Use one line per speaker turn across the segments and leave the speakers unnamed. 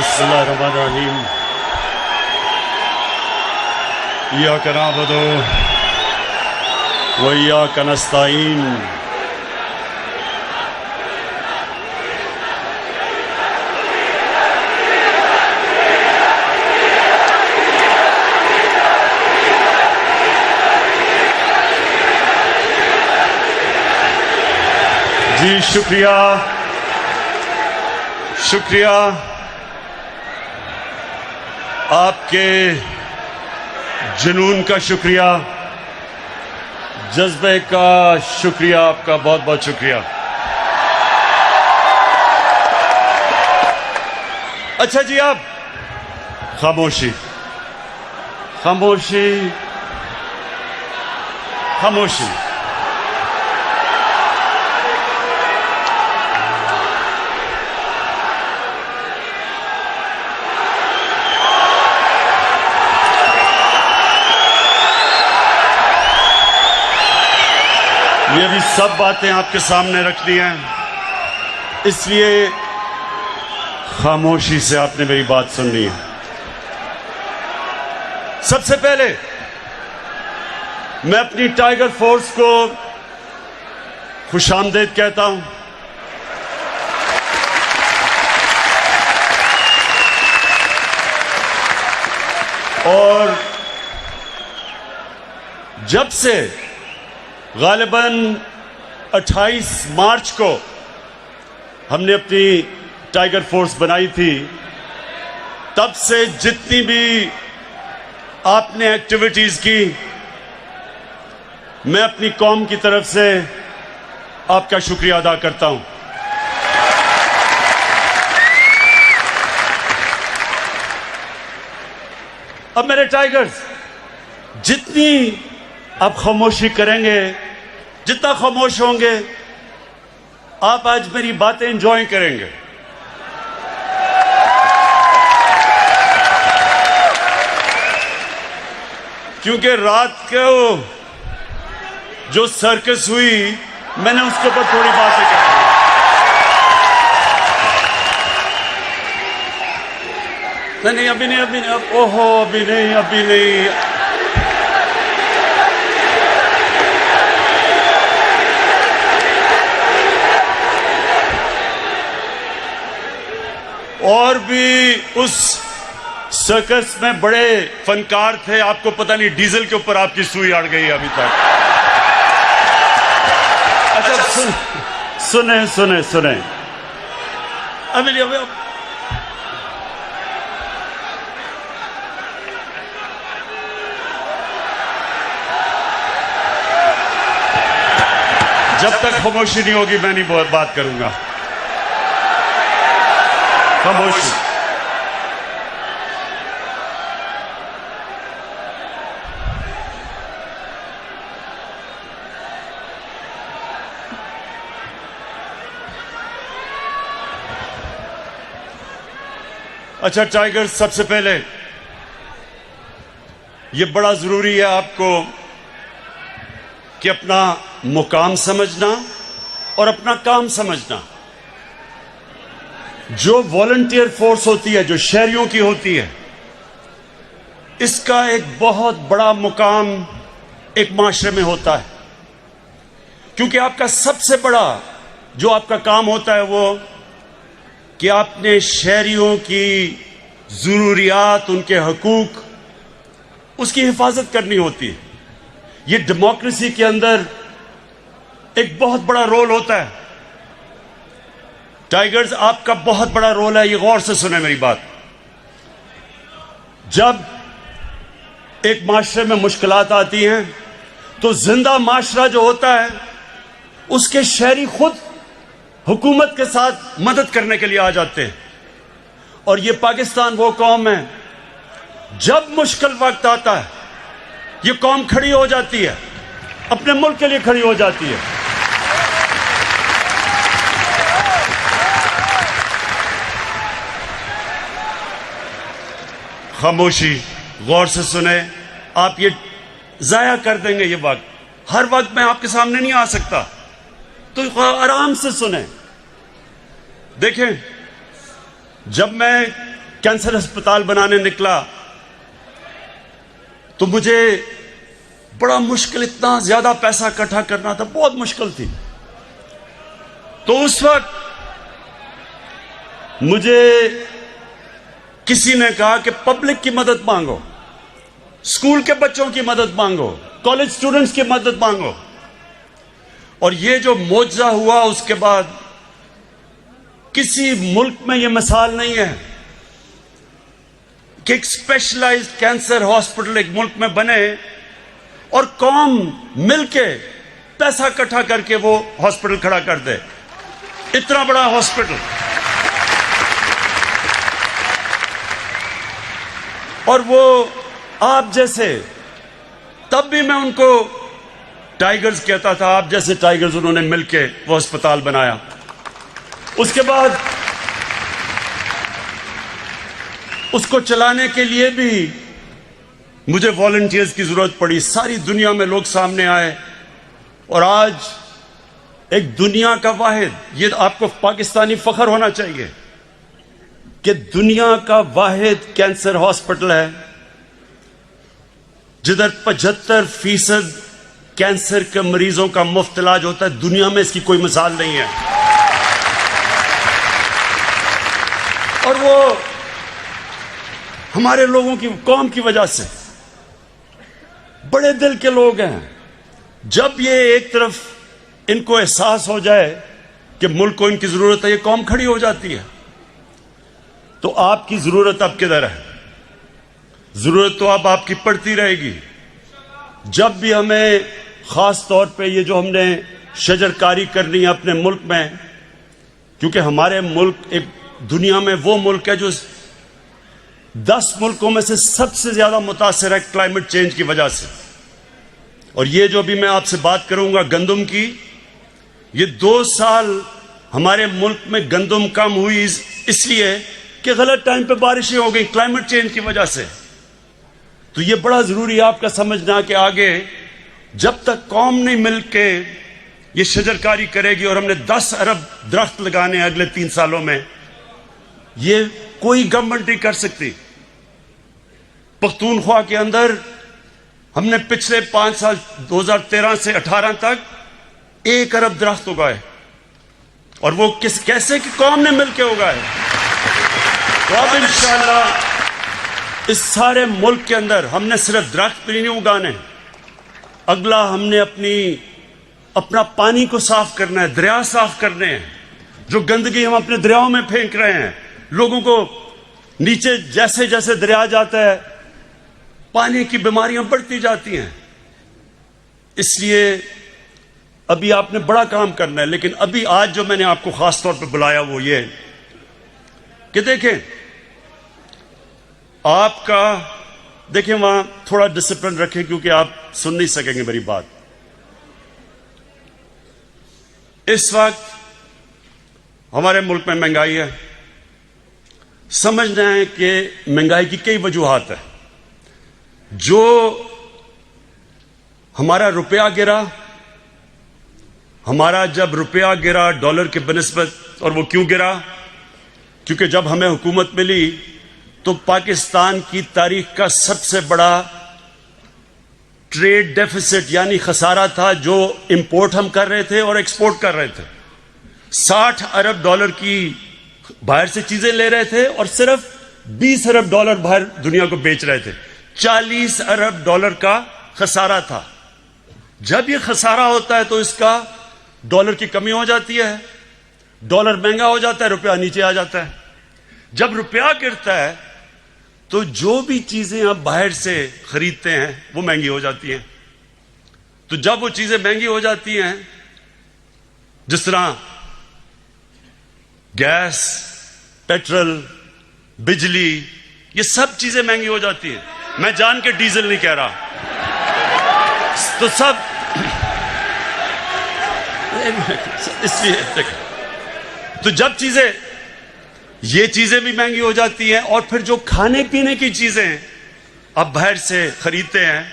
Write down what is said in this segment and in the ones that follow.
बिस्मिल्लाहिर्रहमानिर्रहीम। इय्याका नअबुदु व इय्याका नस्तईन। जी शुक्रिया, शुक्रिया आपके जुनून का, शुक्रिया जज्बे का, शुक्रिया आपका, बहुत बहुत शुक्रिया। अच्छा जी, आप खामोशी खामोशी खामोशी। ये भी सब बातें आपके सामने रखनी हैं, इसलिए खामोशी से आपने मेरी बात सुननी है। सबसे पहले मैं अपनी टाइगर फोर्स को खुशामदीद कहता हूं। और जब से गालिबन 28 मार्च को हमने अपनी टाइगर फोर्स बनाई थी, तब से जितनी भी आपने एक्टिविटीज की, मैं अपनी कौम की तरफ से आपका शुक्रिया अदा करता हूं। अब मेरे टाइगर्स, जितनी आप खामोशी करेंगे, जितना खामोश होंगे, आप आज मेरी बातें एंजॉय करेंगे। क्योंकि रात को जो सर्कस हुई, मैंने उसके ऊपर थोड़ी बातें कही। नहीं, अभी नहीं, ओहो, अभी नहीं। और भी उस सर्कस में बड़े फनकार थे, आपको पता नहीं डीजल के ऊपर आपकी सुई अड़ गई अभी तक। अच्छा, सुने अभी जब तक खामोशी नहीं होगी मैं नहीं बात करूंगा। खामोशी। अच्छा टाइगर्स, सबसे पहले ये बड़ा जरूरी है आपको कि अपना मुकाम समझना और अपना काम समझना। जो वॉलंटियर फोर्स होती है, जो शहरियों की होती है, इसका एक बहुत बड़ा मुकाम एक माशरे में होता है। क्योंकि आपका सबसे बड़ा जो आपका काम होता है वो कि आपने शहरियों की जरूरियात, उनके हकूक, उसकी हिफाजत करनी होती है। ये डेमोक्रेसी के अंदर एक बहुत बड़ा रोल होता है। टाइगर्स, आपका बहुत बड़ा रोल है, ये गौर से सुने मेरी बात। जब एक माशरे में मुश्किलात आती हैं तो जिंदा माशरा जो होता है, उसके शहरी खुद हुकूमत के साथ मदद करने के लिए आ जाते हैं। और ये पाकिस्तान वो कौम है, जब मुश्किल वक्त आता है ये कौम खड़ी हो जाती है, अपने मुल्क के लिए खड़ी हो जाती है। खामोशी, गौर से सुने। आप ये जाया कर देंगे ये वक्त, हर वक्त मैं आपके सामने नहीं आ सकता, तो आराम से सुने। देखें, जब मैं कैंसर अस्पताल बनाने निकला तो मुझे बड़ा मुश्किल, इतना ज्यादा पैसा इकट्ठा करना था, बहुत मुश्किल थी। तो उस वक्त मुझे किसी ने कहा कि पब्लिक की मदद मांगो, स्कूल के बच्चों की मदद मांगो, कॉलेज स्टूडेंट्स की मदद मांगो। और ये जो मौजज़ा हुआ उसके बाद किसी मुल्क में ये मिसाल नहीं है कि एक स्पेशलाइज्ड कैंसर हॉस्पिटल एक मुल्क में बने और कौम मिलके पैसा इकट्ठा करके वो हॉस्पिटल खड़ा कर दे। इतना बड़ा हॉस्पिटल। और वो आप जैसे, तब भी मैं उनको टाइगर्स कहता था, आप जैसे टाइगर्स उन्होंने मिलके वो अस्पताल बनाया। उसके बाद उसको चलाने के लिए भी मुझे वॉलंटियर्स की जरूरत पड़ी। सारी दुनिया में लोग सामने आए और आज एक दुनिया का वाहिद, ये आपको पाकिस्तानी फख्र होना चाहिए कि दुनिया का वाहिद कैंसर हॉस्पिटल है जिधर 75% कैंसर के मरीजों का मुफ्त इलाज होता है। दुनिया में इसकी कोई मिसाल नहीं है। और वो हमारे लोगों की, कौम की वजह से, बड़े दिल के लोग हैं। जब ये एक तरफ इनको एहसास हो जाए कि मुल्क को इनकी जरूरत है, ये कौम खड़ी हो जाती है। तो आपकी जरूरत अब किधर है? जरूरत तो अब आपकी पड़ती रहेगी। जब भी हमें खास तौर पे ये जो हमने शजरकारी करनी है अपने मुल्क में, क्योंकि हमारे मुल्क एक दुनिया में वो मुल्क है जो 10 मुल्कों में से सबसे ज्यादा मुतासिर है क्लाइमेट चेंज की वजह से। और ये जो अभी मैं आपसे बात करूंगा गंदम की, ये 2 साल हमारे मुल्क में गंदम कम हुई इसलिए कि गलत टाइम पे बारिशें हो गई क्लाइमेट चेंज की वजह से। तो ये बड़ा जरूरी है आपका समझना कि आगे जब तक कौम नहीं मिलके ये शजरकारी करेगी, और हमने 10 अरब दरख्त लगाने हैं अगले 3 सालों में, ये कोई गवर्नमेंट नहीं कर सकती। पख्तूनख्वा के अंदर हमने पिछले 5 साल 2013 से 18 तक 1 अरब दरख्त उगाए, और वो कैसे कि कौम ने मिलकर उगाए। तो अब इंशाअल्लाह इस सारे मुल्क के अंदर हमने सिर्फ दरख्त भी नहीं उगाने, अगला हमने अपना पानी को साफ करना है, दरिया साफ करने हैं। जो गंदगी हम अपने दरियाओं में फेंक रहे हैं, लोगों को नीचे जैसे जैसे दरिया जाता है पानी की बीमारियां बढ़ती जाती हैं। इसलिए अभी आपने बड़ा काम करना है। लेकिन अभी आज जो मैंने आपको खास तौर पे बुलाया वो ये कि देखें, आपका देखें वहां थोड़ा डिसिप्लिन रखें, क्योंकि आप सुन नहीं सकेंगे मेरी बात। इस वक्त हमारे मुल्क में महंगाई है। समझना है कि महंगाई की कई वजूहात है। जो हमारा रुपया गिरा, हमारा जब रुपया गिरा डॉलर के बनिस्बत, और वो क्यों गिरा? क्योंकि जब हमें हुकूमत मिली तो पाकिस्तान की तारीख का सबसे बड़ा ट्रेड डेफिसिट यानी खसारा था, जो इंपोर्ट हम कर रहे थे और एक्सपोर्ट कर रहे थे। 60 अरब डॉलर की बाहर से चीजें ले रहे थे और सिर्फ 20 अरब डॉलर बाहर दुनिया को बेच रहे थे। 40 अरब डॉलर का खसारा था। जब ये खसारा होता है तो इसका डॉलर की कमी हो जाती है, डॉलर महंगा हो जाता है, रुपया नीचे आ जाता है। जब रुपया गिरता है तो जो भी चीजें आप बाहर से खरीदते हैं वो महंगी हो जाती हैं। तो जब वो चीजें महंगी हो जाती हैं, जिस तरह गैस, पेट्रोल, बिजली, ये सब चीजें महंगी हो जाती हैं। मैं जान के डीजल नहीं कह रहा, तो सब इसलिए तो जब ये चीजें भी महंगी हो जाती हैं, और फिर जो खाने पीने की चीजें आप बाहर से खरीदते हैं,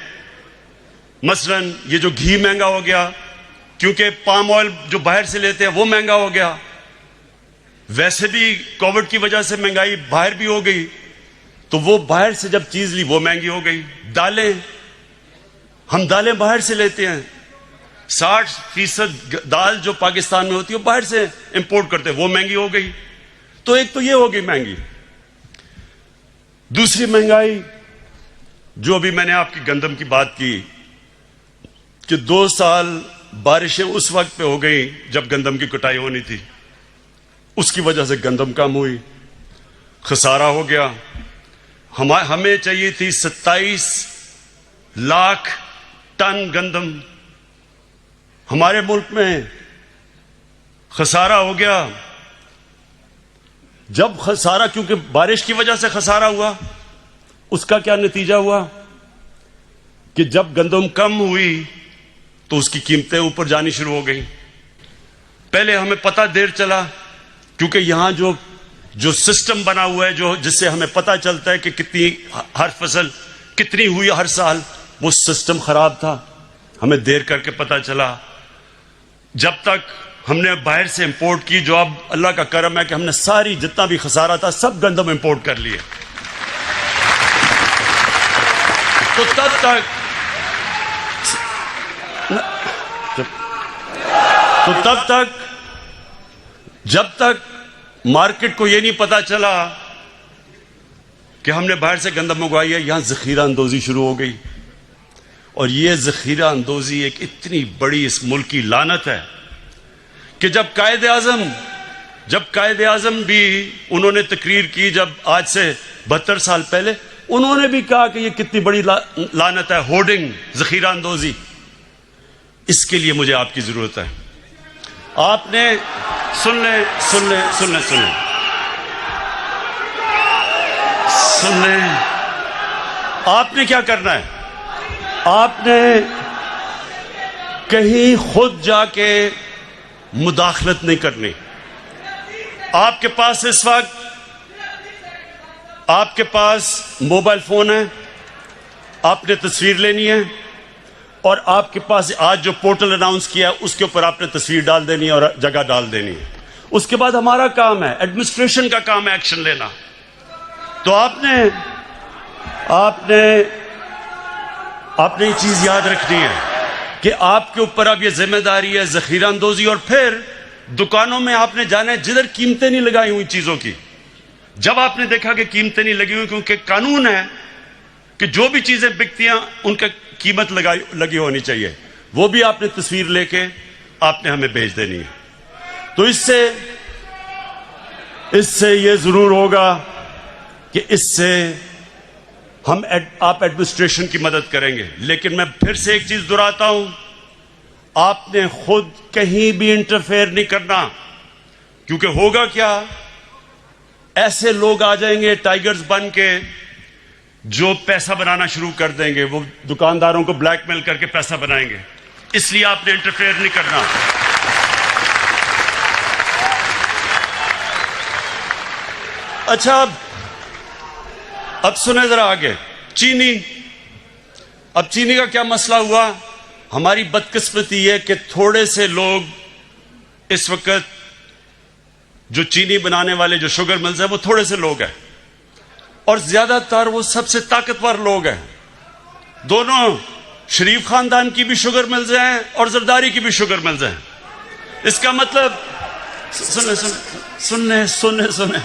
मसलन ये जो घी महंगा हो गया, क्योंकि पाम ऑयल जो बाहर से लेते हैं वो महंगा हो गया। वैसे भी कोविड की वजह से महंगाई बाहर भी हो गई, तो वो बाहर से जब चीज ली वो महंगी हो गई। दालें, हम दालें बाहर से लेते हैं, 60% दाल जो पाकिस्तान में होती है वो बाहर से इंपोर्ट करते हैं, वो महंगी हो गई। तो एक तो ये हो गई महंगी। दूसरी महंगाई जो अभी मैंने आपकी गंदम की बात की कि 2 साल बारिशें उस वक्त पे हो गई जब गंदम की कटाई होनी थी, उसकी वजह से गंदम कम हुई, खसारा हो गया। हमें चाहिए थी 27 लाख टन गंदम, हमारे मुल्क में खसारा हो गया। जब खसारा, क्योंकि बारिश की वजह से खसारा हुआ, उसका क्या नतीजा हुआ कि जब गंदम कम हुई तो उसकी कीमतें ऊपर जानी शुरू हो गई। पहले हमें पता देर चला, क्योंकि यहां जो सिस्टम बना हुआ है, जो जिससे हमें पता चलता है कि कितनी हर फसल कितनी हुई हर साल, वो सिस्टम खराब था, हमें देर करके पता चला। जब तक हमने बाहर से इंपोर्ट की, जो अब अल्लाह का करम है कि हमने सारी जितना भी खसारा था सब गंदम इंपोर्ट कर लिए, तो जब तक मार्केट को यह नहीं पता चला कि हमने बाहर से गंदम मंगवाई है, यहां जखीरा अंदोजी शुरू हो गई। और यह जखीरा अंदोजी एक इतनी बड़ी इस मुल्क की लानत है कि जब कायदे आजम भी उन्होंने तकरीर की, जब आज से 72 साल पहले, उन्होंने भी कहा कि यह कितनी बड़ी लानत है, होर्डिंग, जखीरा अंदोजी। इसके लिए मुझे आपकी जरूरत है। आपने सुन ले, आपने क्या करना है? आपने कहीं खुद जाके मुदाखलत नहीं करनी। आपके पास इस वक्त आपके पास मोबाइल फोन है, आपने तस्वीर लेनी है और आपके पास आज जो पोर्टल अनाउंस किया उसके ऊपर आपने तस्वीर डाल देनी है और जगह डाल देनी है। उसके बाद हमारा काम है, एडमिनिस्ट्रेशन का काम है एक्शन लेना। तो आपने ये चीज याद रखनी है कि आपके ऊपर अब ये जिम्मेदारी है जखीरा अंदोजी। और फिर दुकानों में आपने जाना है जिधर कीमतें नहीं लगाई हुई चीजों की। जब आपने देखा कि कीमतें नहीं लगी हुई, क्योंकि कानून है कि जो भी चीजें बिकती हैं उनका कीमत लगी होनी चाहिए, वो भी आपने तस्वीर लेके आपने हमें भेज देनी है। तो इससे ये जरूर होगा कि इससे आप एडमिनिस्ट्रेशन की मदद करेंगे। लेकिन मैं फिर से एक चीज दोहराता हूं, आपने खुद कहीं भी इंटरफेयर नहीं करना, क्योंकि होगा क्या, ऐसे लोग आ जाएंगे टाइगर्स बन के जो पैसा बनाना शुरू कर देंगे, वो दुकानदारों को ब्लैकमेल करके पैसा बनाएंगे। इसलिए आपने इंटरफेयर नहीं करना। अच्छा, अब सुने जरा आगे। अब चीनी का क्या मसला हुआ? हमारी बदकिस्मती है कि थोड़े से लोग इस वक्त जो चीनी बनाने वाले जो शुगर मिल्स हैं, वो थोड़े से लोग हैं और ज्यादातर वो सबसे ताकतवर लोग हैं। दोनों शरीफ खानदान की भी शुगर मिल्स हैं और जरदारी की भी शुगर मिल्स हैं। इसका मतलब सुने,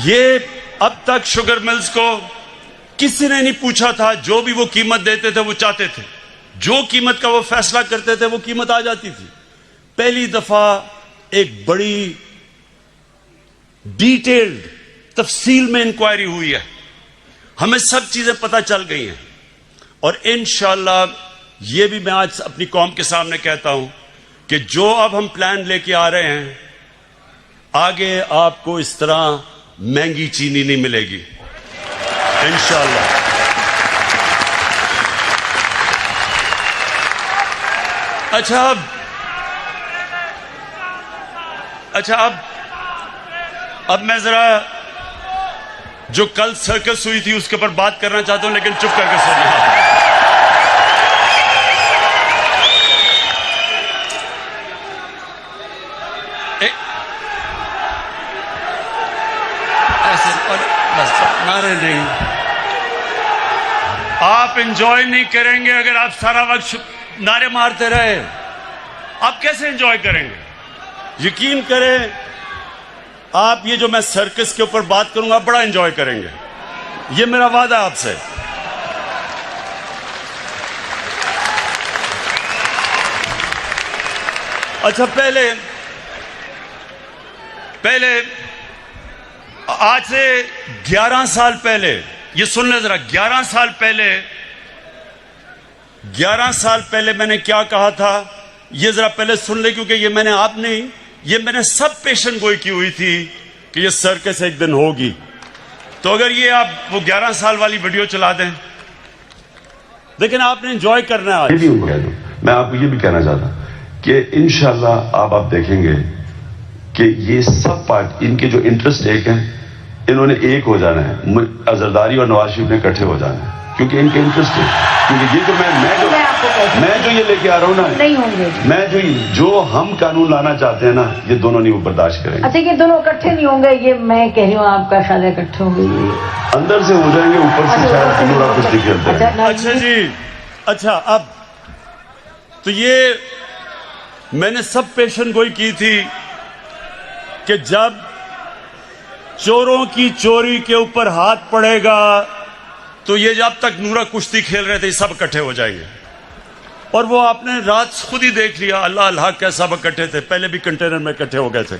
ये अब तक शुगर मिल्स को किसी ने नहीं पूछा था, जो भी वो कीमत देते थे वो चाहते थे, जो कीमत का वो फैसला करते थे वो कीमत आ जाती थी। पहली दफा एक बड़ी डिटेल्ड तफसील में इंक्वायरी हुई है, हमें सब चीजें पता चल गई हैं। और इंशाअल्लाह ये भी मैं आज अपनी कौम के सामने कहता हूं कि जो अब हम प्लान लेके आ रहे हैं, आगे आपको इस तरह महंगी चीनी नहीं मिलेगी इंशाअल्लाह। अच्छा, अब मैं जरा जो कल सर्कस हुई थी उसके ऊपर बात करना चाहता हूं, लेकिन चुप करके सुनिए। बस नारे नहीं। आप एंजॉय नहीं करेंगे अगर आप सारा वक्त नारे मारते रहे। आप कैसे एंजॉय करेंगे? यकीन करें, आप ये जो मैं सर्कस के ऊपर बात करूंगा बड़ा एंजॉय करेंगे। ये मेरा वादा आपसे। अच्छा, पहले आज से 11 साल पहले, ये सुन ले जरा, 11 साल पहले मैंने क्या कहा था, ये जरा पहले सुन ले, क्योंकि ये मैंने आप नहीं, ये मैंने सब पेशन गोई की हुई थी कि ये सर्कस एक दिन होगी। तो अगर ये आप वो 11 साल वाली वीडियो चला दें, लेकिन आपने एंजॉय करना है आज।
मैं आपको ये भी कहना चाहता कि इंशाल्लाह आप देखेंगे कि ये सब पार्ट, इनके जो इंटरेस्ट एक हैं, इन्होंने एक हो जाना है। जरदारी और नवाज शरीफ ने इकट्ठे हो जाना है, क्योंकि इनके इंटरेस्ट है। क्योंकि ये जो मैं जो ये लेके आ रहा हूँ ना, नहीं होंगे। मैं जो हम कानून लाना चाहते हैं ना, ये दोनों नहीं बर्दाश्त करेंगे।
अच्छा, ये दोनों इकट्ठे नहीं होंगे, ये मैं कह रही हूँ, आपका ख्याल है इकट्ठे होंगे?
अंदर से हो जाएंगे, ऊपर से शायद पूरा कुछ निकलता है।
अच्छा जी, अच्छा, अब तो ये मैंने सब पेशन गोई की थी कि जब चोरों की चोरी के ऊपर हाथ पड़ेगा तो ये जब तक नूरा कुश्ती खेल रहे थे सब इकट्ठे हो जाएंगे। और वो आपने रात खुद ही देख लिया, अल्लाह अल्लाह क्या सब इकट्ठे थे, पहले भी कंटेनर में इकट्ठे हो गए थे।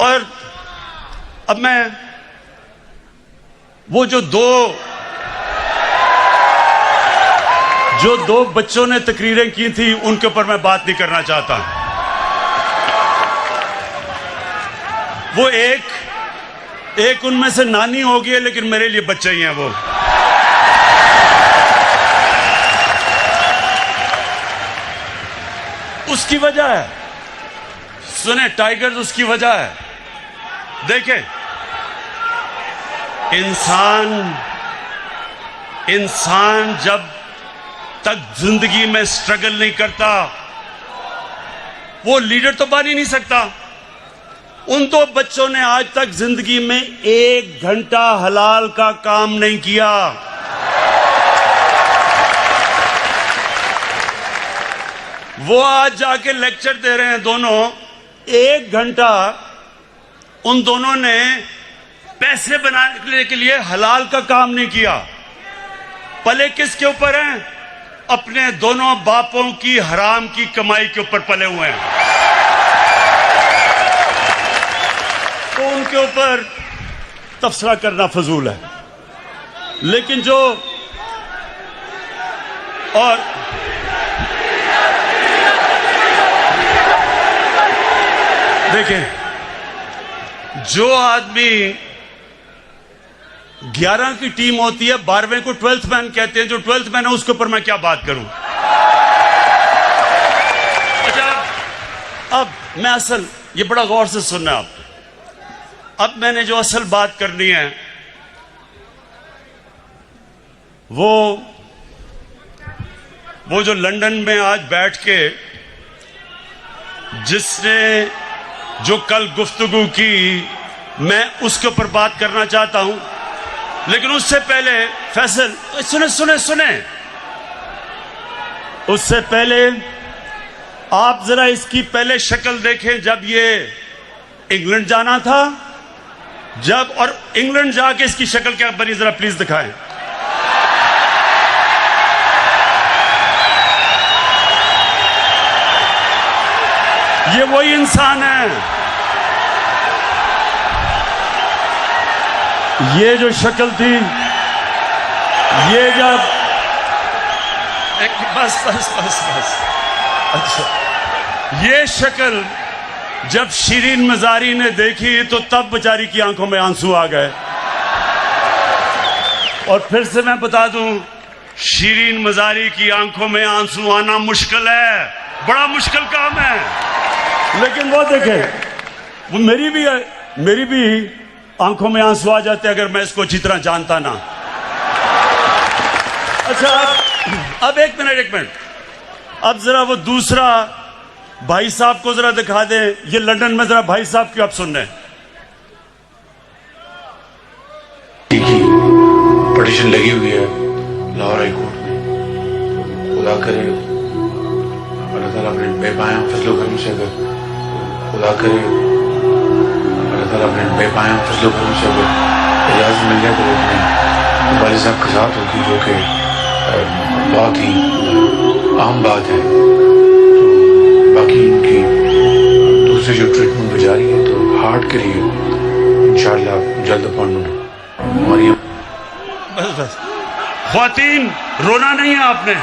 और अब मैं वो जो दो बच्चों ने तकरीरें की थी उनके ऊपर मैं बात नहीं करना चाहता। वो एक उनमें से नानी होगी है, लेकिन मेरे लिए बच्चे ही हैं वो। उसकी वजह है, सुने टाइगर्स, उसकी वजह है। देखें, इंसान जब तक जिंदगी में स्ट्रगल नहीं करता वो लीडर तो बन ही नहीं सकता। उन दो बच्चों ने आज तक जिंदगी में 1 घंटा हलाल का काम नहीं किया। वो आज जाके लेक्चर दे रहे हैं दोनों। 1 घंटा उन दोनों ने पैसे बनाने के लिए हलाल का काम नहीं किया। पले किसके ऊपर हैं? अपने दोनों बापों की हराम की कमाई के ऊपर पले हुए हैं। तो उनके ऊपर तबसरा करना फजूल है। लेकिन जो और देखें, जो आदमी 11 की टीम होती है, 12वें को 12th मैन कहते हैं, जो 12th मैन है उसके ऊपर मैं क्या बात करूं। अच्छा, अब मैं असल, ये बड़ा गौर से सुनना आप। अब मैंने जो असल बात करनी है वो जो लंदन में आज बैठ के जिसने जो कल गुफ्तगू की, मैं उसके ऊपर बात करना चाहता हूं। लेकिन उससे पहले फैसल, सुने उससे पहले आप जरा इसकी पहले शक्ल देखें। जब ये इंग्लैंड जाना था, और इंग्लैंड जाके इसकी शक्ल क्या बनी, जरा प्लीज दिखाएं। ये वही इंसान है। ये जो शक्ल थी, ये जब बस अच्छा, ये शक्ल जब शीरीन मजारी ने देखी तो तब बेचारी की आंखों में आंसू आ गए। और फिर से मैं बता दूं, शीरीन मजारी की आंखों में आंसू आना मुश्किल है, बड़ा मुश्किल काम है। लेकिन वो देखे, वो मेरी भी आंखों में आंसू आ जाते अगर मैं इसको अच्छी तरह जानता ना। अच्छा, अब एक मिनट, अब जरा वो दूसरा भाई साहब को जरा दिखा दें। ये लंदन में जरा भाई साहब की आप सुन रहे हैं।
की पटिशन लगी हुई है लाहौर हाई कोर्ट में। खुदा करे अल्लाह ताला अपने बेपाया फजलो करम से अगर खुदा करे अल्लाह ताला अपने बेपाया फजलो करम से अगर इजाज़त मिल जाए तो अपने वालिद साहब के साथ होगी, जो कि बहुत ही आम बात है। तो बाकी इनकी दूसरी जो ट्रीटमेंट भी जारी है, तो हार्ट के लिए इंशाअल्लाह जल्द अपॉइंटमेंट हमारी।
बस बस ख्वातीन, रोना नहीं है आपने।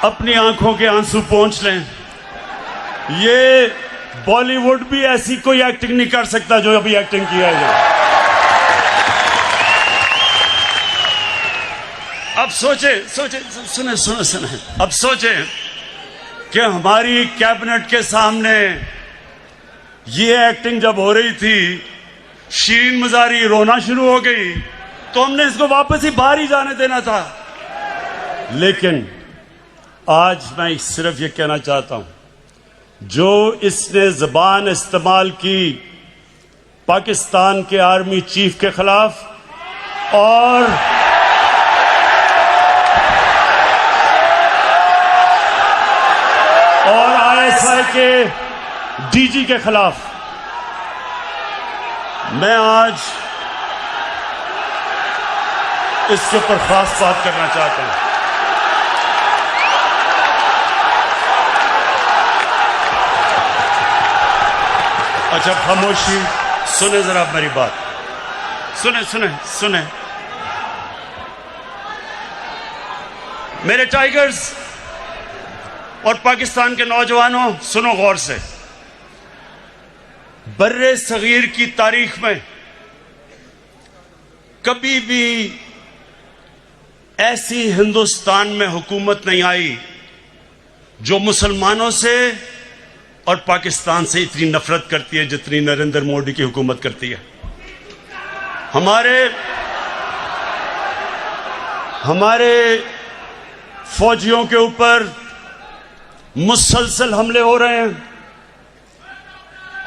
अपनी आंखों के आंसू पोंछ लें। ये बॉलीवुड भी ऐसी कोई एक्टिंग नहीं कर सकता जो अभी एक्टिंग किया है। अब सोचे सुने, अब सोचे कि हमारी कैबिनेट के सामने ये एक्टिंग जब हो रही थी, शीरीन मजारी रोना शुरू हो गई, तो हमने इसको वापस ही बाहर ही जाने देना था। लेकिन आज मैं सिर्फ ये कहना चाहता हूं, जो इसने जबान इस्तेमाल की पाकिस्तान के आर्मी चीफ के खिलाफ और आईएसआई के डीजी के खिलाफ, मैं आज इसके ऊपर खास बात करना चाहता हूं। अच्छा खामोशी, सुने जरा मेरी बात, सुने मेरे टाइगर्स और पाकिस्तान के नौजवानों, सुनो गौर से। बर्रे सगीर की तारीख में कभी भी ऐसी हिंदुस्तान में हुकूमत नहीं आई जो मुसलमानों से और पाकिस्तान से इतनी नफरत करती है जितनी नरेंद्र मोदी की हुकूमत करती है। हमारे फौजियों के ऊपर मुसलसल हमले हो रहे हैं।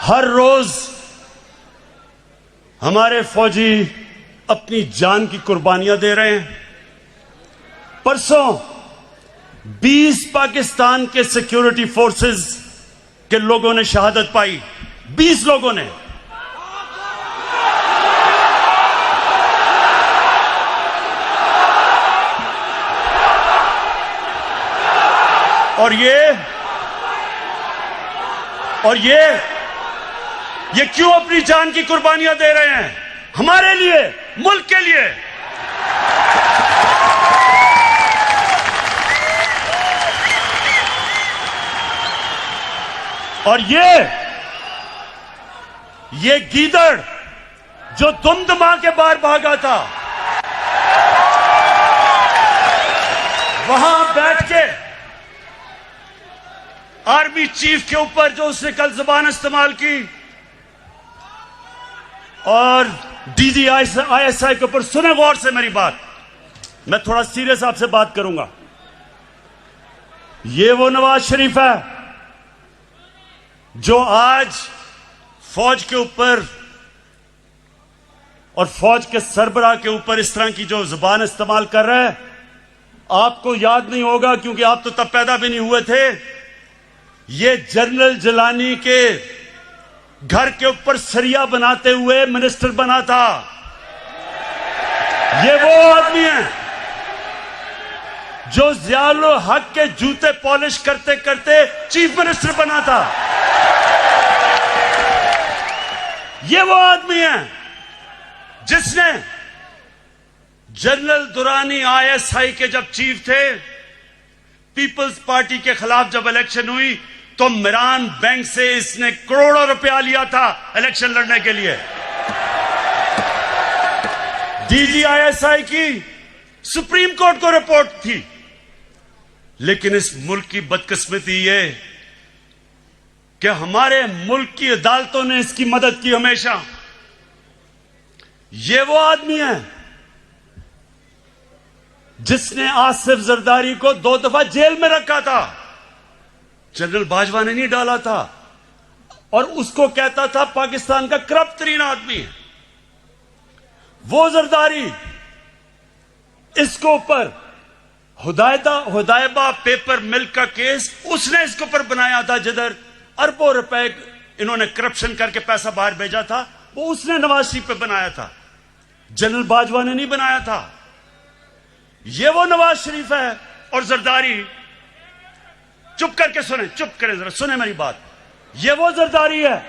हर रोज हमारे फौजी अपनी जान की कुर्बानियां दे रहे हैं। परसों 20 पाकिस्तान के सिक्योरिटी फोर्सेस के लोगों ने शहादत पाई, 20 लोगों ने। और ये क्यों अपनी जान की कुर्बानियां दे रहे हैं? हमारे लिए, मुल्क के लिए। और ये गीदड़ जो दुमदमा के बाहर भागा था, वहां बैठ के आर्मी चीफ के ऊपर जो उसने कल जुबान इस्तेमाल की और डीजी आईएसआई के ऊपर, सुने गौर से मेरी बात, मैं थोड़ा सीरियस आपसे बात करूंगा। ये वो नवाज शरीफ है जो आज फौज के ऊपर और फौज के सरबराह के ऊपर इस तरह की जो जुबान इस्तेमाल कर रहा है। आपको याद नहीं होगा क्योंकि आप तो तब पैदा भी नहीं हुए थे। ये जनरल जिलानी के घर के ऊपर सरिया बनाते हुए मिनिस्टर बना था। ये वो आदमी है जो ज़ियाउल हक के जूते पॉलिश करते करते चीफ मिनिस्टर बना था। ये वो आदमी है जिसने जनरल दुरानी आईएसआई के जब चीफ थे, पीपल्स पार्टी के खिलाफ जब इलेक्शन हुई तो मिरान बैंक से इसने करोड़ों रुपया लिया था इलेक्शन लड़ने के लिए। डीजी आईएसआई की सुप्रीम कोर्ट को रिपोर्ट थी। लेकिन इस मुल्क की बदकिस्मती ये कि हमारे मुल्क की अदालतों ने इसकी मदद की हमेशा। ये वो आदमी है जिसने आसिफ जरदारी को 2 दफा जेल में रखा था। जनरल बाजवा ने नहीं डाला था, और उसको कहता था पाकिस्तान का करप्ट तरीन आदमी है। वो जरदारी इसके ऊपर हुदायबा पेपर मिल्क का केस उसने इसके ऊपर बनाया था, जिधर अरबों रुपए इन्होंने करप्शन करके पैसा बाहर भेजा था, वो उसने नवाज शरीफ पे बनाया था, जनरल बाजवा ने नहीं बनाया था। ये वो नवाज शरीफ है। और जरदारी, चुप करके सुने, चुप करें जरा, सुने मेरी बात। ये वो जरदारी है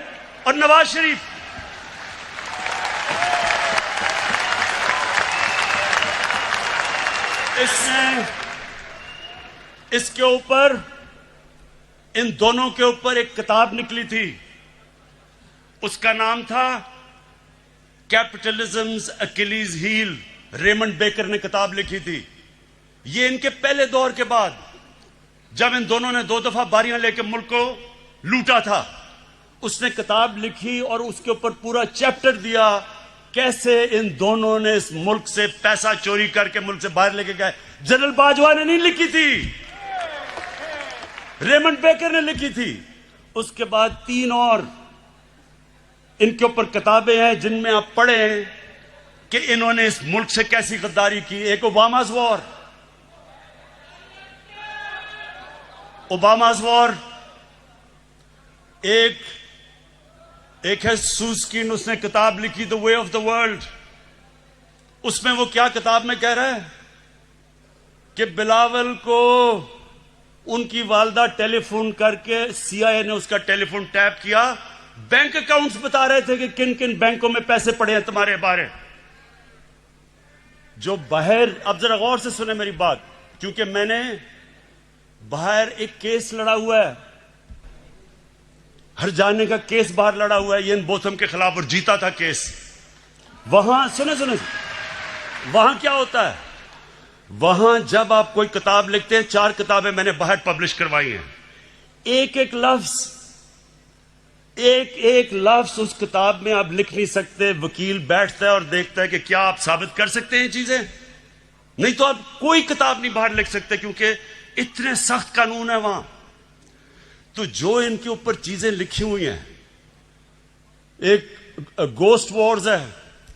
और नवाज शरीफ इसने इसके ऊपर, इन दोनों के ऊपर एक किताब निकली थी, उसका नाम था कैपिटलिज्म्स अकिलीज हील। रेमंड बेकर ने किताब लिखी थी। ये इनके पहले दौर के बाद, जब इन दोनों ने 2 दफा बारियां लेकर मुल्क को लूटा था, उसने किताब लिखी और उसके ऊपर पूरा चैप्टर दिया कैसे इन दोनों ने इस मुल्क से पैसा चोरी करके मुल्क से बाहर लेके गए। जनरल बाजवा ने नहीं लिखी थी, रेमंड बेकर ने लिखी थी। उसके बाद 3 और इनके ऊपर किताबें हैं जिनमें आप पढ़े कि इन्होंने इस मुल्क से कैसी गद्दारी की। एक ओबामा's वॉर, एक है सूस्किन, उसने किताब लिखी the way of the world. उसमें वो क्या किताब में कह रहा है कि बिलावल को उनकी वालदा टेलीफोन करके CIA ने उसका टेलीफोन टैप किया, बैंक अकाउंट्स बता रहे थे कि किन किन बैंकों में पैसे पड़े हैं तुम्हारे बारे। जो बाहर, अब जरा गौर से सुने मेरी बात, क्योंकि मैंने बाहर एक केस लड़ा हुआ है, हर जाने का केस बाहर लड़ा हुआ है इयान बोथम के खिलाफ, और जीता था केस। वहां सुने वहां क्या होता है, वहां जब आप कोई किताब लिखते हैं, 4 किताबें मैंने बाहर पब्लिश करवाई हैं, एक एक लफ्ज उस किताब में आप लिख नहीं सकते। वकील बैठता है और देखता है कि क्या आप साबित कर सकते हैं चीजें, नहीं तो आप कोई किताब नहीं बाहर लिख सकते, क्योंकि इतने सख्त कानून है वहां। तो जो इनके ऊपर चीजें लिखी हुई हैं, एक गोस्ट वॉर्स है,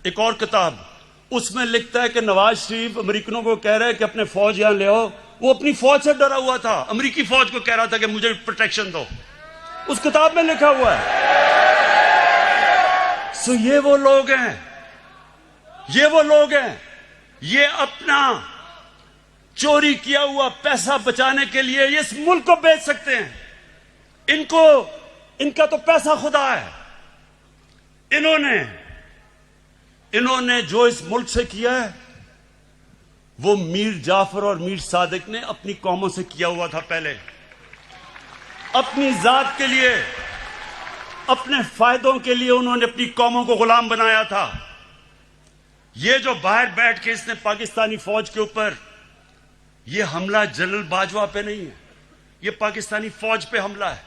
एक और किताब, उसमें लिखता है कि नवाज शरीफ अमेरिकनों को कह रहा है कि अपने फौज यहां ले आओ। वो अपनी फौज से डरा हुआ था, अमेरिकी फौज को कह रहा था कि मुझे प्रोटेक्शन दो। उस किताब में लिखा हुआ है। सो ये वो लोग हैं, ये अपना चोरी किया हुआ पैसा बचाने के लिए ये इस मुल्क को बेच सकते हैं। इनका तो पैसा खुदा है। इन्होंने जो इस मुल्क से किया है, वो मीर जाफर और मीर सादिक ने अपनी कौमों से किया हुआ था। पहले अपनी जात के लिए, अपने फायदों के लिए उन्होंने अपनी कौमों को गुलाम बनाया था। ये जो बाहर बैठ के इसने पाकिस्तानी फौज के ऊपर, ये हमला जनरल बाजवा पे नहीं है, ये पाकिस्तानी फौज पे हमला है।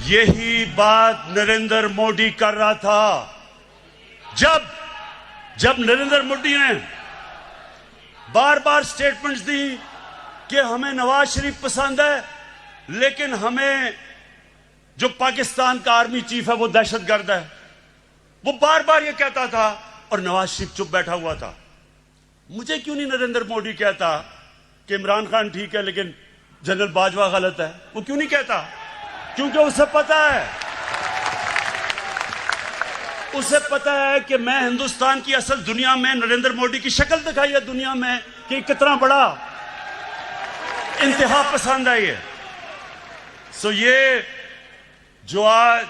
यही बात नरेंद्र मोदी कर रहा था। जब नरेंद्र मोदी ने बार बार स्टेटमेंट्स दी कि हमें नवाज शरीफ पसंद है, लेकिन हमें जो पाकिस्तान का आर्मी चीफ है वो दहशतगर्द है, वो बार बार ये कहता था और नवाज शरीफ चुप बैठा हुआ था। मुझे क्यों नहीं नरेंद्र मोदी कहता कि इमरान खान ठीक है लेकिन जनरल बाजवा गलत है? वो क्यों नहीं कहता? क्योंकि उसे पता है कि मैं हिंदुस्तान की असल दुनिया में नरेंद्र मोदी की शक्ल दिखाई है दुनिया में कि कितना बड़ा इंतहा पसंद है ये। सो ये जो आज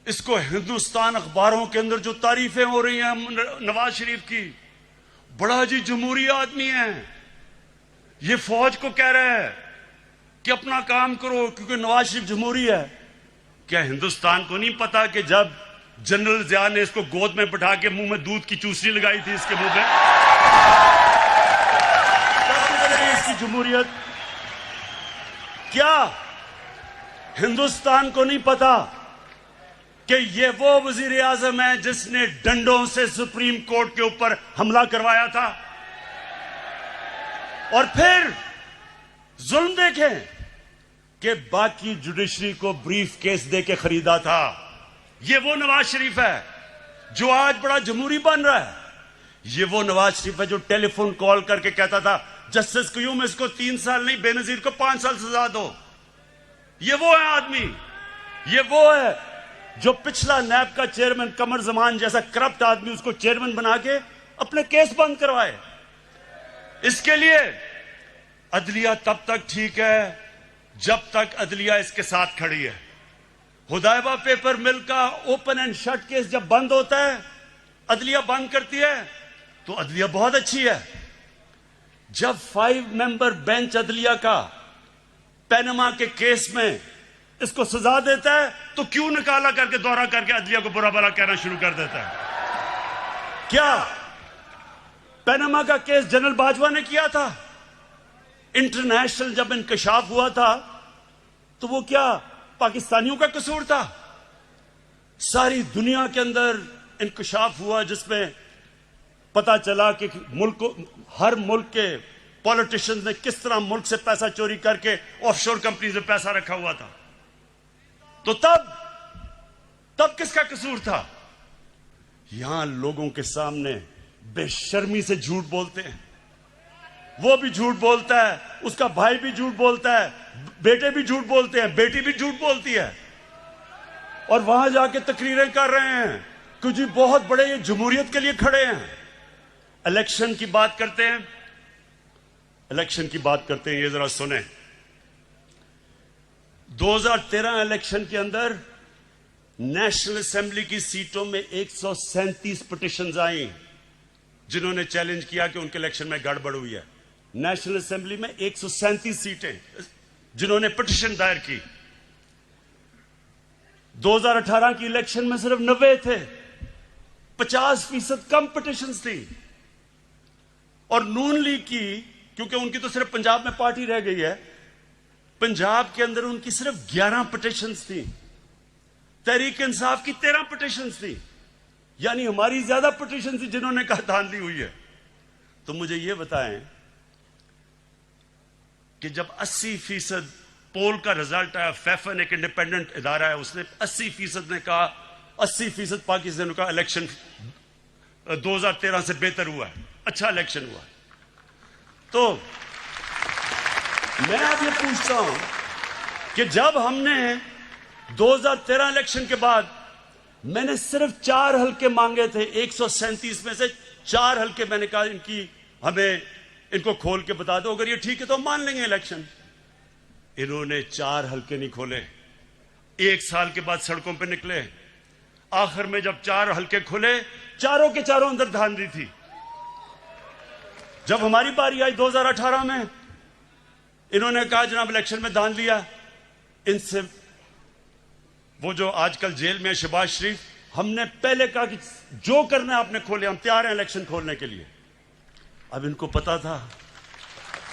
इसको हिंदुस्तान अखबारों के अंदर जो तारीफें हो रही हैं नवाज शरीफ की, बड़ा जी जमहूरी आदमी है, ये फौज को कह रहा है कि अपना काम करो क्योंकि नवाज शरीफ जमहूरी है। क्या हिंदुस्तान को नहीं पता कि जब जनरल जिया ने इसको गोद में बैठा के मुंह में दूध की चूसनी लगाई थी इसके मुंह में, इसकी जमहूरियत? क्या हिंदुस्तान को नहीं पता कि ये वो वजीर आजम है जिसने डंडों से सुप्रीम कोर्ट के ऊपर हमला करवाया था। और फिर जुल्म देखें कि बाकी जुडिशरी को ब्रीफ केस दे के खरीदा था। ये वो नवाज शरीफ है जो आज बड़ा जमहूरी बन रहा है। ये वो नवाज शरीफ है जो टेलीफोन कॉल करके कहता था जस्टिस क्यूम इसको 3 साल नहीं बेनजीर को 5 साल सजा दो। ये वो है आदमी, ये वो है जो पिछला नैब का चेयरमैन कमर जमान जैसा करप्ट आदमी उसको चेयरमैन बना के अपने केस बंद करवाए। इसके लिए अदलिया तब तक ठीक है जब तक अदलिया इसके साथ खड़ी है। हुदैबा पेपर मिल का ओपन एंड शट केस जब बंद होता है, अदलिया बंद करती है, तो अदलिया बहुत अच्छी है। जब 5 मेंबर बेंच अदलिया का पैनमा के केस में इसको सजा देता है तो क्यों निकाला करके दौरा करके अदलिया को बुरा भला कहना शुरू कर देता है? क्या पैनमा का केस जनरल बाजवा ने किया था? इंटरनेशनल जब इंकशाफ हुआ था तो वो क्या पाकिस्तानियों का कसूर था? सारी दुनिया के अंदर इंकशाफ हुआ जिसमें पता चला कि हर मुल्क के पॉलिटिशियंस ने किस तरह मुल्क से पैसा चोरी करके ऑफशोर कंपनीज में पैसा रखा हुआ था। तो तब किसका कसूर था? यहां लोगों के सामने बेशर्मी से झूठ बोलते हैं। वो भी झूठ बोलता है, उसका भाई भी झूठ बोलता है, बेटे भी झूठ बोलते हैं, बेटी भी झूठ बोलती है, और वहां जाके तकरीरें कर रहे हैं कि जी बहुत बड़े ये जमहूरियत के लिए खड़े हैं। इलेक्शन की बात करते हैं, इलेक्शन की बात करते हैं, ये जरा सुने। 2013 इलेक्शन के अंदर नेशनल असेंबली की सीटों में 137 पिटिशंस आई जिन्होंने चैलेंज किया कि उनके इलेक्शन में गड़बड़ हुई है। नेशनल असेंबली में 137 सीटें जिन्होंने पिटिशन दायर की। 2018 की इलेक्शन में सिर्फ 90 थे, 50% कम पिटिशंस थी। और नून लीग की, क्योंकि उनकी तो सिर्फ पंजाब में पार्टी रह गई है, पंजाब के अंदर उनकी सिर्फ 11 पिटिशंस थी। तहरीक इंसाफ की 13 पिटिशंस थी, यानी हमारी ज्यादा पिटिशन थी जिन्होंने कहा धांधली हुई है। तो मुझे यह बताएं कि जब 80% पोल का रिजल्ट आया, फैफन एक इंडिपेंडेंट इदारा है, उसने 80% ने कहा, 80% पाकिस्तान का इलेक्शन 2013 से बेहतर हुआ है, अच्छा इलेक्शन हुआ है। तो मैं अब ये पूछता हूं कि जब हमने 2013 इलेक्शन के बाद मैंने सिर्फ 4 हल्के मांगे थे, 137 में से 4 हल्के मैंने कहा इनको खोल के बता दो, अगर ये ठीक है तो हम मान लेंगे इलेक्शन। इन्होंने 4 हल्के नहीं खोले, 1 साल के बाद सड़कों पे निकले। आखिर में जब 4 हल्के खुले, चारों के चारों अंदर धांधली थी। जब हमारी बारी आई 2018 में, इन्होंने कहा जनाब इलेक्शन में धांधली लिया। इनसे वो जो आजकल जेल में है शहबाज शरीफ, हमने पहले कहा कि जो करना है आपने खोले, हम तैयार हैं इलेक्शन खोलने के लिए। अब इनको पता था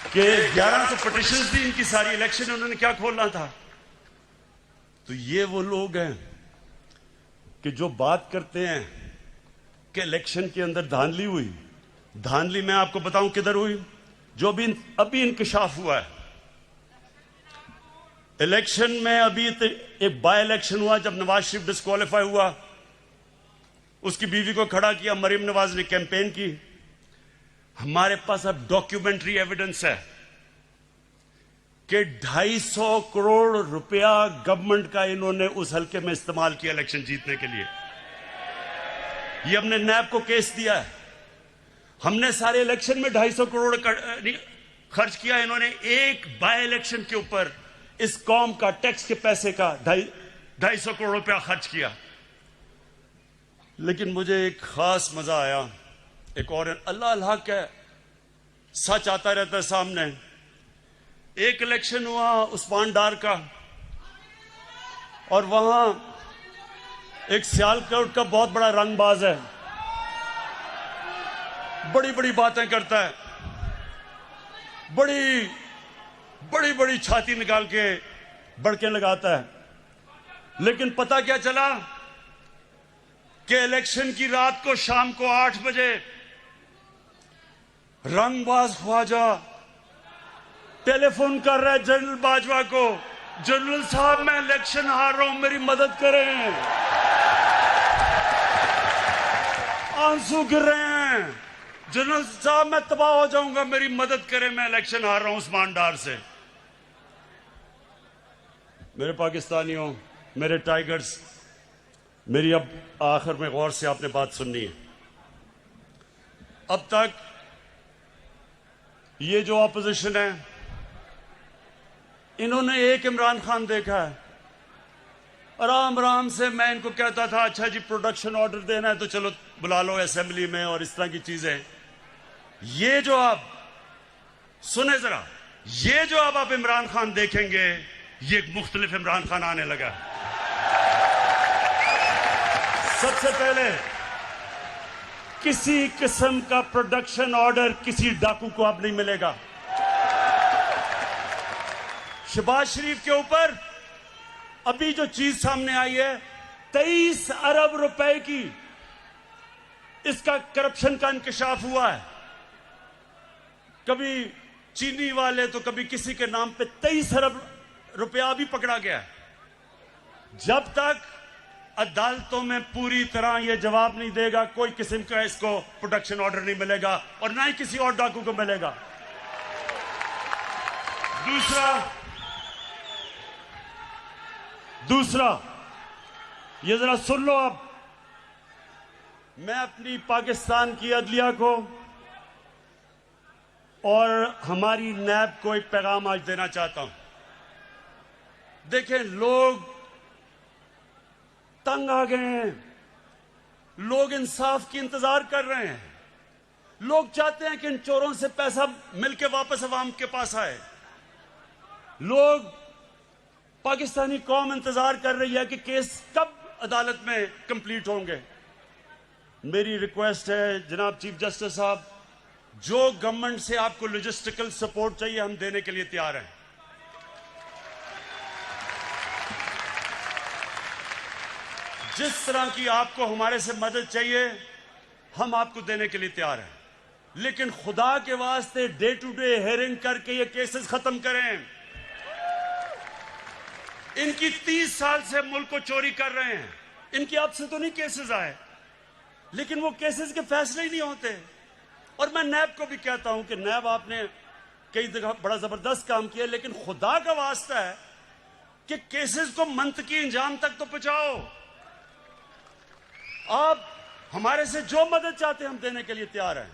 कि 1100 पिटिशन थी इनकी सारी, इलेक्शन उन्होंने क्या खोलना था। तो ये वो लोग हैं कि जो बात करते हैं कि इलेक्शन के अंदर धांधली हुई। धांधली मैं आपको बताऊं किधर हुई, जो अभी इंकशाफ हुआ है। इलेक्शन में अभी एक बाय इलेक्शन हुआ जब नवाज शरीफ डिस्क्वालीफाई हुआ, उसकी बीवी को खड़ा किया, मरीम नवाज ने कैंपेन की। हमारे पास अब डॉक्यूमेंट्री एविडेंस है कि 250 करोड़ रुपया गवर्नमेंट का इन्होंने उस हल्के में इस्तेमाल किया इलेक्शन जीतने के लिए। ये हमने नैब को केस दिया है। हमने सारे इलेक्शन में 250 करोड़ खर्च किया, इन्होंने एक बाय इलेक्शन के ऊपर इस कौम का टैक्स के पैसे का 250 करोड़ रुपया खर्च किया। लेकिन मुझे एक खास मजा आया, एक और अल्लाह अल्लाह का सच आता रहता है सामने। एक इलेक्शन हुआ उस्मान डार का, और वहां एक सियालकोट का बहुत बड़ा रंगबाज है, बड़ी बड़ी बातें करता है, बड़ी बड़ी बड़ी छाती निकाल के बड़के लगाता है। लेकिन पता क्या चला, कि इलेक्शन की रात को शाम को 8 बजे रंगबाज ख्वाजा टेलीफोन कर रहा है जनरल बाजवा को, जनरल साहब मैं इलेक्शन हार रहा हूं, मेरी मदद करें। आंसू गिर रहे हैं, जनरल साहब मैं तबाह हो जाऊंगा, मेरी मदद करें, मैं इलेक्शन हार रहा हूं उस्मान डार से। मेरे पाकिस्तानियों, मेरे टाइगर्स, मेरी अब आखिर में गौर से आपने बात सुननी है। अब तक ये जो ऑपोजिशन है, इन्होंने एक इमरान खान देखा है। आराम आराम से मैं इनको कहता था अच्छा जी प्रोडक्शन ऑर्डर देना है तो चलो बुला लो असेंबली में और इस तरह की चीजें। ये जो आप सुने जरा, ये जो अब आप इमरान खान देखेंगे, ये एक मुख्तलिफ इमरान खान आने लगा। सबसे पहले किसी किस्म का प्रोडक्शन ऑर्डर किसी डाकू को अब नहीं मिलेगा। शहबाज शरीफ के ऊपर अभी जो चीज सामने आई है, 23 अरब रुपए की इसका करप्शन का इंकशाफ हुआ है। कभी चीनी वाले तो कभी किसी के नाम पे 23 अरब रुपया भी पकड़ा गया है। जब तक अदालतों में पूरी तरह यह जवाब नहीं देगा, कोई किस्म का इसको प्रोडक्शन ऑर्डर नहीं मिलेगा और ना ही किसी और डाकू को मिलेगा। दूसरा ये जरा सुन लो आप, मैं अपनी पाकिस्तान की अदलिया को और हमारी नैब को एक पैगाम आज देना चाहता हूं। देखें, लोग तंग आ गए हैं, लोग इंसाफ की इंतजार कर रहे हैं, लोग चाहते हैं कि इन चोरों से पैसा मिलके वापस अवाम के पास आए। लोग, पाकिस्तानी कौम इंतजार कर रही है कि केस कब अदालत में कंप्लीट होंगे। मेरी रिक्वेस्ट है जनाब चीफ जस्टिस साहब, जो गवर्नमेंट से आपको लॉजिस्टिकल सपोर्ट चाहिए हम देने के लिए तैयार हैं। जिस तरह की आपको हमारे से मदद चाहिए हम आपको देने के लिए तैयार हैं, लेकिन खुदा के वास्ते डे टू डे हेयरिंग करके ये केसेस खत्म करें। इनकी 30 साल से मुल्क को चोरी कर रहे हैं, इनकी अब से तो नहीं केसेस आए, लेकिन वो केसेस के फैसले ही नहीं होते। और मैं नैब को भी कहता हूं कि नैब आपने कई जगह बड़ा जबरदस्त काम किया, लेकिन खुदा का वास्ता है कि केसेस को मंतकी इंजाम तक तो पहुंचाओ। आप हमारे से जो मदद चाहते हैं हम देने के लिए तैयार हैं,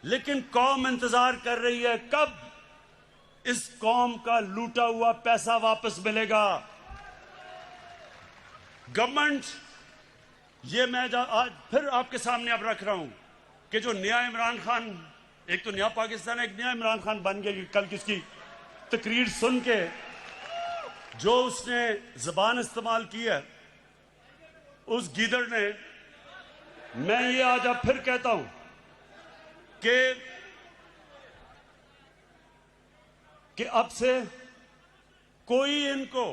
लेकिन कौम इंतजार कर रही है कब इस कौम का लूटा हुआ पैसा वापस मिलेगा। गवर्नमेंट, ये मैं आज फिर आपके सामने अब रख रहा हूं कि जो नया इमरान खान, एक तो नया पाकिस्तान, एक नया इमरान खान बन गया। कल किसकी तकरीर सुन के जो उसने जबान इस्तेमाल की है उस गीदड़ ने, मैं ये आज अब फिर कहता हूं कि अब से कोई इनको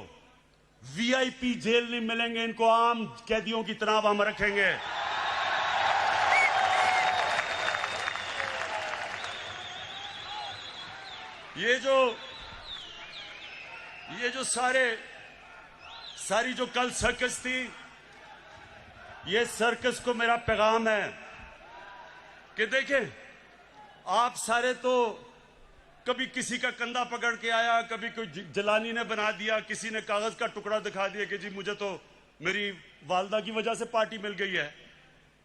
वीआईपी जेल नहीं मिलेंगे, इनको आम कैदियों की तरह हम रखेंगे। ये जो सारी जो कल सर्कस थी, ये सर्कस को मेरा पैगाम है कि देखें, आप सारे तो कभी किसी का कंधा पकड़ के आया, कभी कोई जलानी ने बना दिया, किसी ने कागज का टुकड़ा दिखा दिया कि जी मुझे तो मेरी वालदा की वजह से पार्टी मिल गई है।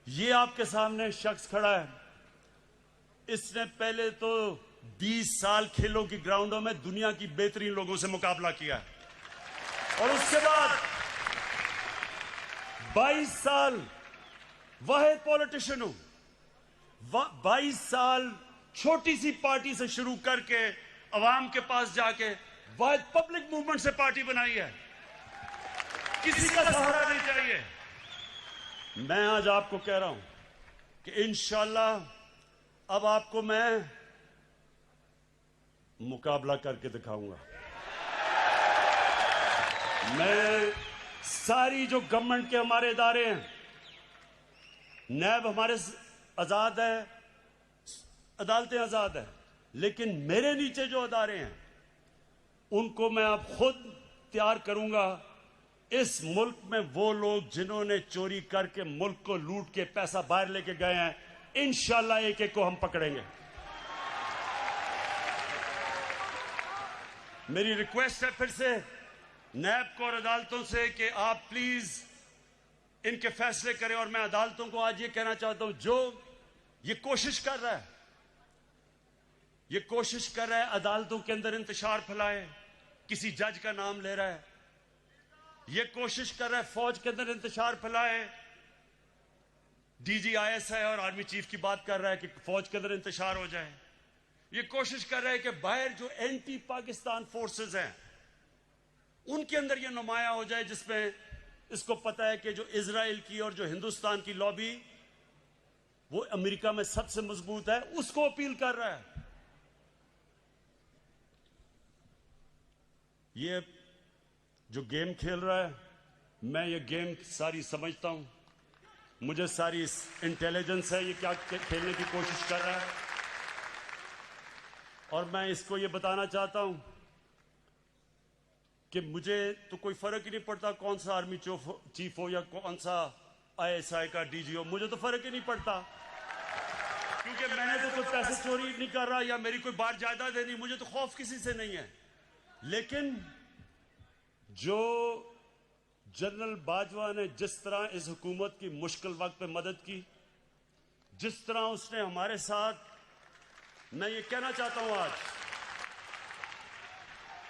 ये आपके सामने शख्स खड़ा है, इसने पहले तो 20 साल खेलों की ग्राउंडों में दुनिया की बेहतरीन लोगों से मुकाबला किया और उसके बाद 22 साल वाहिद पॉलिटिशियन हूं। 22 साल छोटी सी पार्टी से शुरू करके अवाम के पास जाके वाहिद पब्लिक मूवमेंट से पार्टी बनाई है। किसी का सहारा नहीं चाहिए। मैं आज आपको कह रहा हूं कि इंशाअल्लाह अब आपको मैं मुकाबला करके दिखाऊंगा। मैं सारी जो गवर्नमेंट के हमारे इदारे हैं नैब हमारे आजाद है, अदालतें आजाद है, लेकिन मेरे नीचे जो अदारे हैं उनको मैं अब खुद तैयार करूंगा। इस मुल्क में वो लोग जिन्होंने चोरी करके मुल्क को लूट के पैसा बाहर लेके गए हैं, इंशाल्लाह एक एक को हम पकड़ेंगे। मेरी रिक्वेस्ट है फिर से नैब को और अदालतों से कि आप प्लीज इनके फैसले करें। और मैं अदालतों को आज ये कहना चाहता हूं, जो ये कोशिश कर रहा है, ये कोशिश कर रहा है अदालतों के अंदर इंतशार फैलाए, किसी जज का नाम ले रहा है, ये कोशिश कर रहा है फौज के अंदर इंतशार फैलाए, डीजी आईएसआई और आर्मी चीफ की बात कर रहा है कि फौज के अंदर इंतशार हो जाए, ये कोशिश कर रहा है कि बाहर जो एंटी पाकिस्तान फोर्सेस हैं उनके अंदर ये नुमाया हो जाए, जिसमें इसको पता है कि जो इजराइल की और जो हिंदुस्तान की लॉबी वो अमेरिका में सबसे मजबूत है, उसको अपील कर रहा है। ये जो गेम खेल रहा है, मैं ये गेम सारी समझता हूं, मुझे सारी इंटेलिजेंस है ये क्या खेलने की कोशिश कर रहा है। और मैं इसको ये बताना चाहता हूं कि मुझे तो कोई फर्क ही नहीं पड़ता कौन सा आर्मी चीफ हो या कौन सा आईएसआई का डीजी हो, मुझे तो फर्क ही नहीं पड़ता, क्योंकि मैंने तो कोई पैसे चोरी नहीं कर रहा या मेरी कोई बार जायदाद है नहीं, मुझे तो खौफ किसी से नहीं है। लेकिन जो जनरल बाजवा ने जिस तरह इस हुकूमत की मुश्किल वक्त पे मदद की, जिस तरह उसने हमारे साथ, मैं ये कहना चाहता हूं आज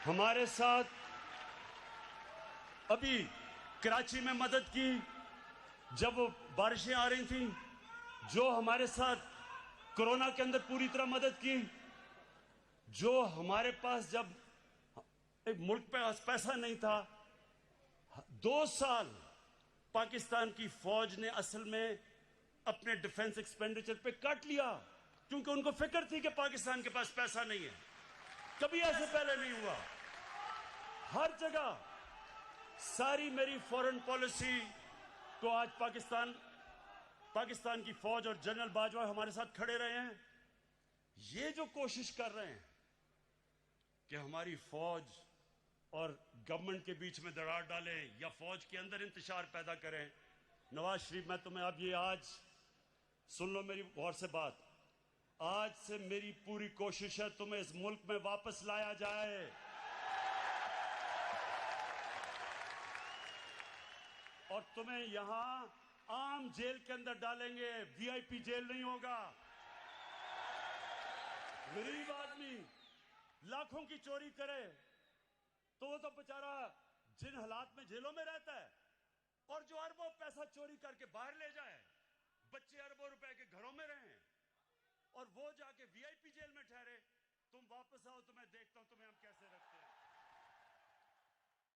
हमारे साथ अभी कराची में मदद की जब वो बारिशें आ रही थी, जो हमारे साथ कोरोना के अंदर पूरी तरह मदद की, जो हमारे पास जब एक मुल्क पे पैसा नहीं था, 2 साल पाकिस्तान की फौज ने असल में अपने डिफेंस एक्सपेंडिचर पे कट लिया, क्योंकि उनको फिक्र थी कि पाकिस्तान के पास पैसा नहीं है। कभी ऐसे पहले नहीं हुआ। हर जगह सारी मेरी फॉरेन पॉलिसी को आज पाकिस्तान की फौज और जनरल बाजवा हमारे साथ खड़े रहे हैं। ये जो कोशिश कर रहे हैं कि हमारी फौज और गवर्नमेंट के बीच में दरार डालें या फौज के अंदर इंतशार पैदा करें, नवाज शरीफ, मैं तुम्हें अब ये आज सुन लो मेरी गौर से बात, आज से मेरी पूरी कोशिश है तुम्हें इस मुल्क में वापस लाया जाए। और तुम्हें यहां आम जेल के अंदर डालेंगे, वीआईपी जेल नहीं होगा। गरीब आदमी लाखों की चोरी करे तो वो तो बेचारा जिन हालात में जेलों में रहता है, और जो अरबों पैसा चोरी करके बाहर ले जाए, बच्चे अरबों रुपए के घरों में रहें और वो जाके वीआईपी जेल में ठहरे, तुम वापस आओ तो मैं देखता हूं तुम्हें हम कैसे रखते हैं।